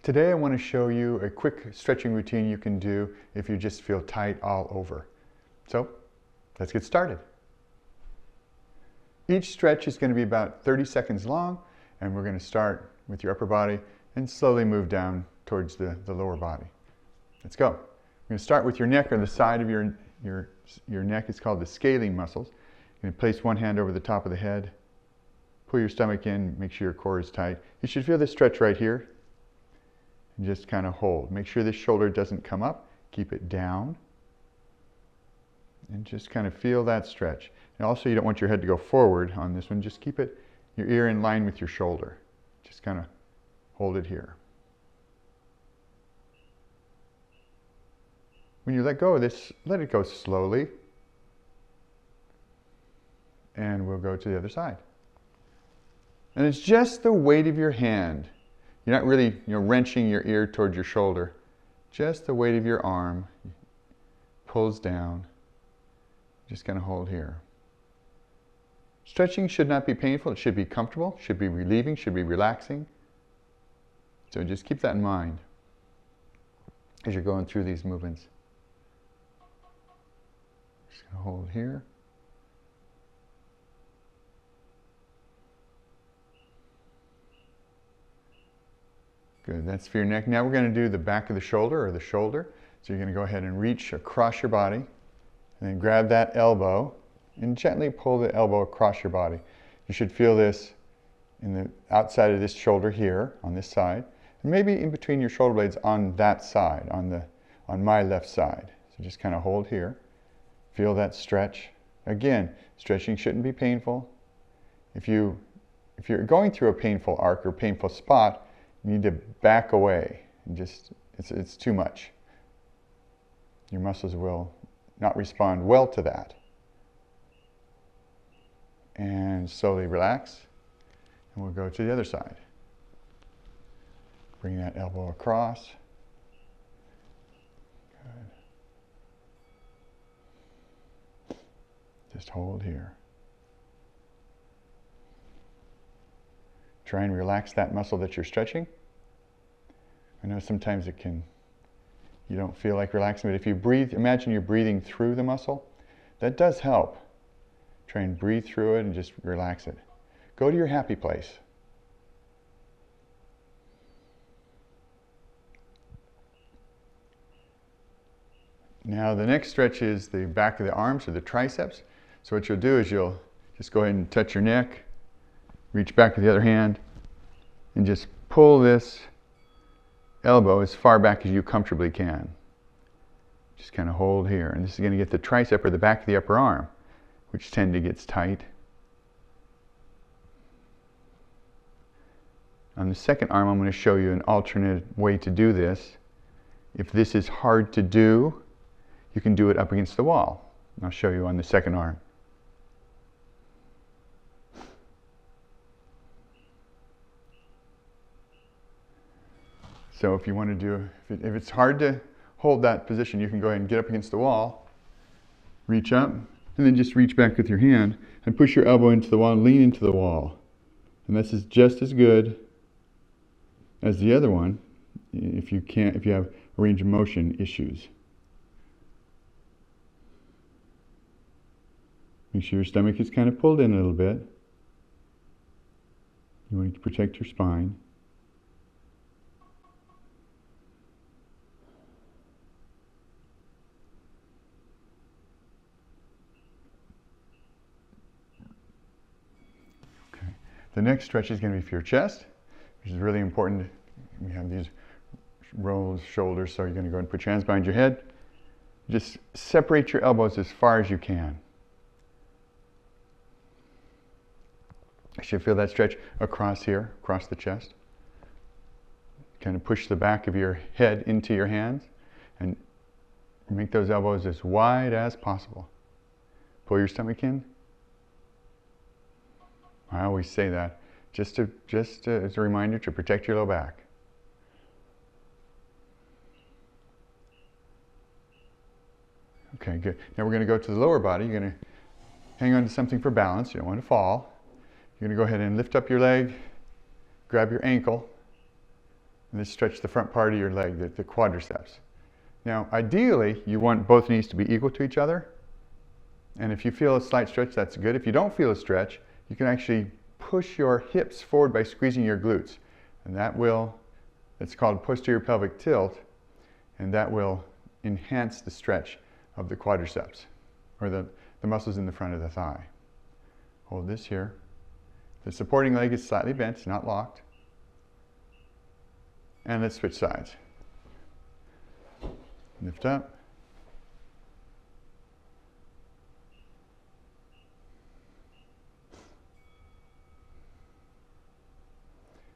Today I want to show you a quick stretching routine you can do if you just feel tight all over. So let's get started. Each stretch is going to be about 30 seconds long, and we're going to start with your upper body and slowly move down towards the lower body. Let's go. We're going to start with your neck, or the side of your neck. It's called the scalene muscles. You're going to place one hand over the top of the head, pull your stomach in, make sure your core is tight. You should feel this stretch right here. And just kind of hold. Make sure this shoulder doesn't come up. Keep it down. And just kind of feel that stretch. And also, you don't want your head to go forward on this one. Just keep it, your ear in line with your shoulder. Just kind of hold it here. When you let go of this, let it go slowly. And we'll go to the other side. And it's just the weight of your hand. You're not really, wrenching your ear towards your shoulder. Just the weight of your arm pulls down. Just kind of hold here. Stretching should not be painful. It should be comfortable, should be relieving, should be relaxing. So just keep that in mind as you're going through these movements. Just going to hold here. Good, that's for your neck. Now we're going to do the back of the shoulder, or the shoulder. So you're going to go ahead and reach across your body, and then grab that elbow, and gently pull the elbow across your body. You should feel this in the outside of this shoulder here, on this side, and maybe in between your shoulder blades on that side, on my left side. So just kind of hold here. Feel that stretch. Again, stretching shouldn't be painful. If you're going through a painful arc or painful spot, you need to back away. And it's too much. Your muscles will not respond well to that. And slowly relax. And we'll go to the other side. Bring that elbow across. Good. Just hold here. Try and relax that muscle that you're stretching. I know sometimes you don't feel like relaxing, but if you breathe, imagine you're breathing through the muscle. That does help. Try and breathe through it and just relax it. Go to your happy place. Now the next stretch is the back of the arms, or the triceps. So what you'll do is you'll just go ahead and touch your neck, reach back with the other hand, and just pull this elbow as far back as you comfortably can. Just kind of hold here. And this is going to get the tricep, or the back of the upper arm, which tend to get tight. On the second arm, I'm going to show you an alternate way to do this. If this is hard to do, you can do it up against the wall. I'll show you on the second arm. So if you want to do, if it's hard to hold that position, you can go ahead and get up against the wall, reach up, and then just reach back with your hand and push your elbow into the wall and lean into the wall. And this is just as good as the other one if you have range of motion issues. Make sure your stomach is kind of pulled in a little bit. You want to protect your spine. The next stretch is going to be for your chest, which is really important. We have these rolled shoulders, so you're going to go and put your hands behind your head. Just separate your elbows as far as you can. You should feel that stretch across here, across the chest. Kind of push the back of your head into your hands and make those elbows as wide as possible. Pull your stomach in. I always say that just as a reminder to protect your low back. Okay, good. Now we're going to go to the lower body. You're going to hang on to something for balance. You don't want to fall. You're going to go ahead and lift up your leg, grab your ankle, And this stretch the front part of your leg, the quadriceps. Now, ideally, you want both knees to be equal to each other. And if you feel a slight stretch, that's good. If you don't feel a stretch, you can actually push your hips forward by squeezing your glutes. And it's called posterior pelvic tilt, and that will enhance the stretch of the quadriceps, or the muscles in the front of the thigh. Hold this here. The supporting leg is slightly bent, not locked. And let's switch sides. Lift up.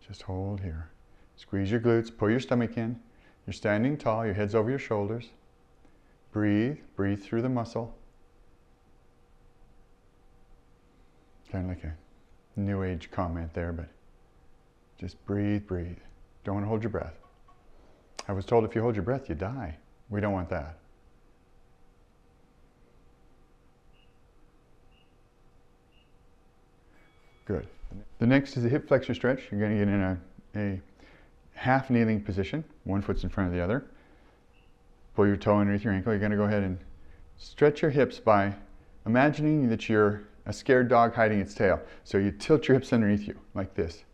Just hold here. Squeeze your glutes, pull your stomach in. You're standing tall, your head's over your shoulders. Breathe, breathe through the muscle. Kind of like a new age comment there, but just breathe, breathe. Don't want to hold your breath. I was told if you hold your breath, you die. We don't want that. Good. The next is a hip flexor stretch. You're going to get in a half kneeling position. One foot's in front of the other. Pull your toe underneath your ankle. You're going to go ahead and stretch your hips by imagining that you're a scared dog hiding its tail. So you tilt your hips underneath you, like this.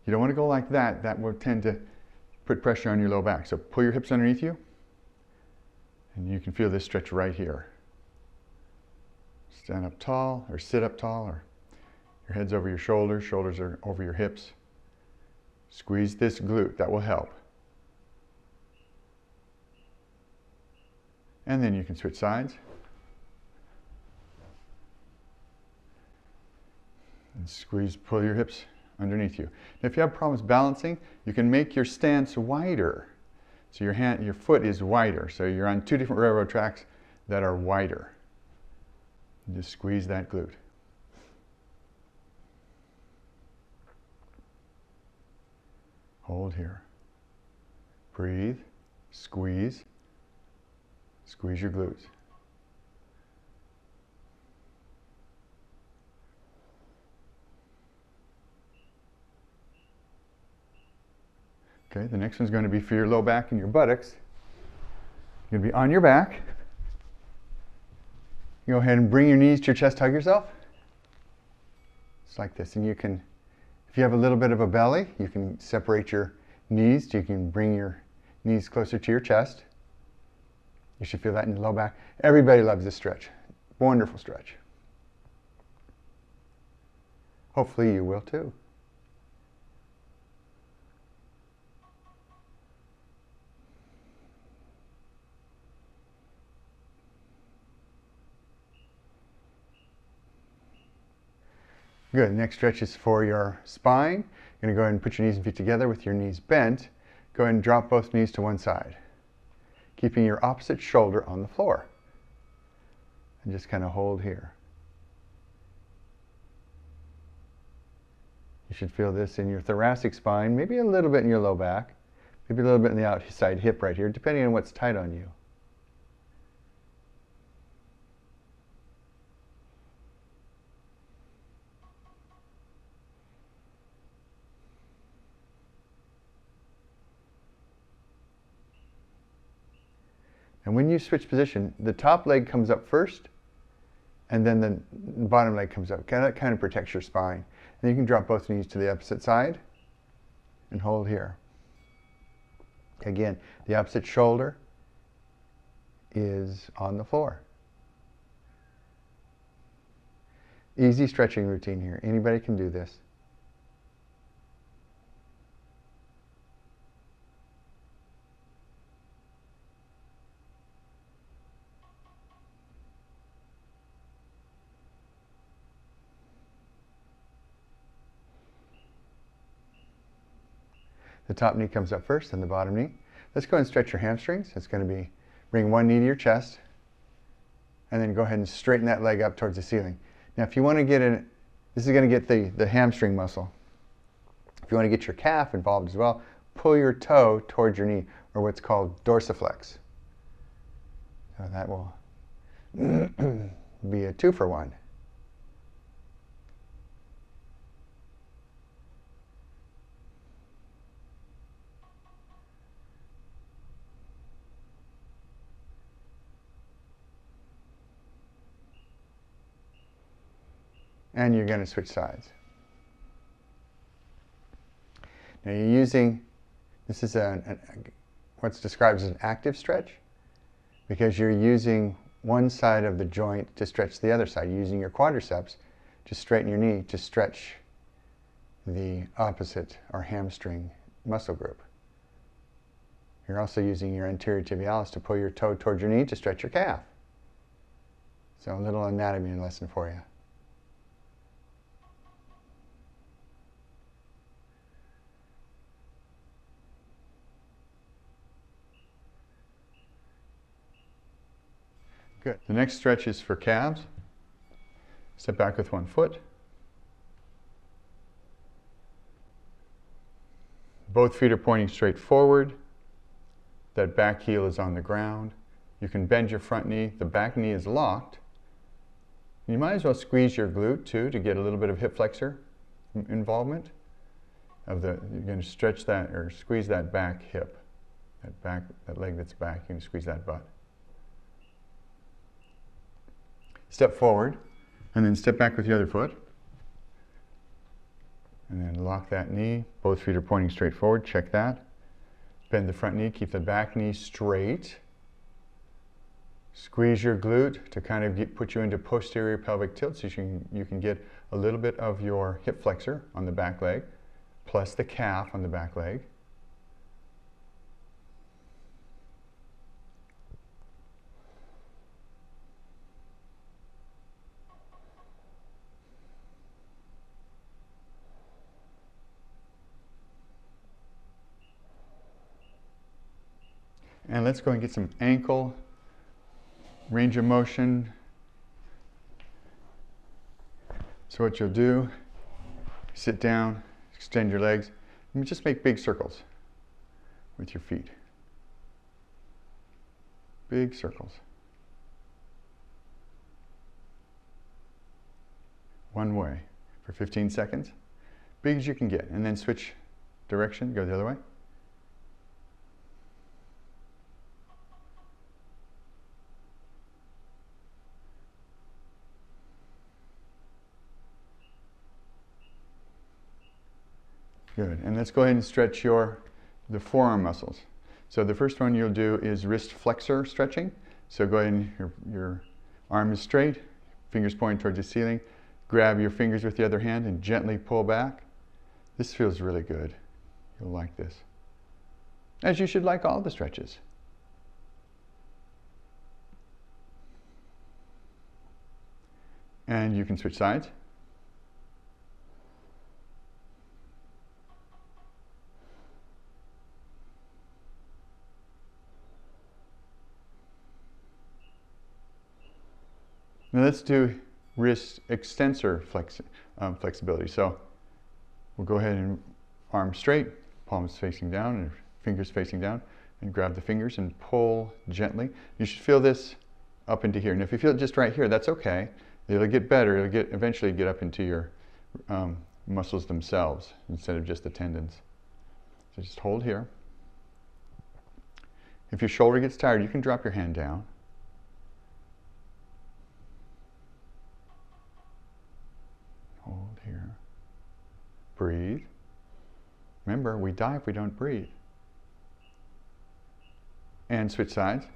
You don't want to go like that. That will tend to put pressure on your low back. So pull your hips underneath you, and you can feel this stretch right here. Stand up tall, or sit up tall, or your head's over your shoulders, shoulders are over your hips. Squeeze this glute, that will help. And then you can switch sides. And squeeze, pull your hips underneath you. Now, if you have problems balancing, you can make your stance wider. So your foot is wider. So you're on two different railroad tracks that are wider. And just squeeze that glute. Hold here. Breathe, squeeze, squeeze your glutes. Okay, the next one's going to be for your low back and your buttocks. You're going to be on your back. You go ahead and bring your knees to your chest, hug yourself. It's like this, and you can, if you have a little bit of a belly, you can separate your knees. You can bring your knees closer to your chest. You should feel that in your low back. Everybody loves this stretch. Wonderful stretch. Hopefully you will too. Good. Next stretch is for your spine. You're going to go ahead and put your knees and feet together with your knees bent. Go ahead and drop both knees to one side, keeping your opposite shoulder on the floor. And just kind of hold here. You should feel this in your thoracic spine, maybe a little bit in your low back, maybe a little bit in the outside hip right here, depending on what's tight on you. And when you switch position, the top leg comes up first, and then the bottom leg comes up. That kind of protects your spine. And you can drop both knees to the opposite side and hold here. Again, the opposite shoulder is on the floor. Easy stretching routine here. Anybody can do this. The top knee comes up first, and the bottom knee. Let's go ahead and stretch your hamstrings. It's going to be, bring one knee to your chest, and then go ahead and straighten that leg up towards the ceiling. Now, if you want to get in, this is going to get the hamstring muscle. If you want to get your calf involved as well, pull your toe towards your knee, or what's called dorsiflex. So that will be a 2-for-1. And you're going to switch sides. Now you're using, this is what's described as an active stretch, because you're using one side of the joint to stretch the other side. You're using your quadriceps to straighten your knee to stretch the opposite or hamstring muscle group. You're also using your anterior tibialis to pull your toe towards your knee to stretch your calf. So a little anatomy lesson for you. Good. The next stretch is for calves. Step back with one foot. Both feet are pointing straight forward. That back heel is on the ground. You can bend your front knee. The back knee is locked. You might as well squeeze your glute too to get a little bit of hip flexor involvement. You're going to stretch that or squeeze that back hip, that leg that's back. You can squeeze that butt. Step forward, and then step back with the other foot. And then lock that knee. Both feet are pointing straight forward. Check that. Bend the front knee. Keep the back knee straight. Squeeze your glute to kind of put you into posterior pelvic tilt, so you can get a little bit of your hip flexor on the back leg, plus the calf on the back leg. And let's go and get some ankle range of motion. So what you'll do, sit down, extend your legs, and just make big circles with your feet. Big circles. One way for 15 seconds. Big as you can get. And then switch direction, go the other way. Good. And let's go ahead and stretch the forearm muscles. So the first one you'll do is wrist flexor stretching. So go ahead and your arm is straight, fingers pointing towards the ceiling. Grab your fingers with the other hand and gently pull back. This feels really good. You'll like this. As you should like all the stretches. And you can switch sides. Now let's do wrist extensor flexibility. So we'll go ahead and arms straight, palms facing down and fingers facing down, and grab the fingers and pull gently. You should feel this up into here. And if you feel it just right here, that's okay. It'll get better. It'll eventually get up into your muscles themselves instead of just the tendons. So just hold here. If your shoulder gets tired, you can drop your hand down. Hold here. Breathe. Remember, we die if we don't breathe. And switch sides.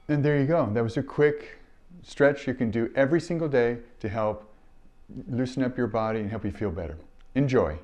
And there you go. That was a quick stretch you can do every single day to help loosen up your body and help you feel better. Enjoy.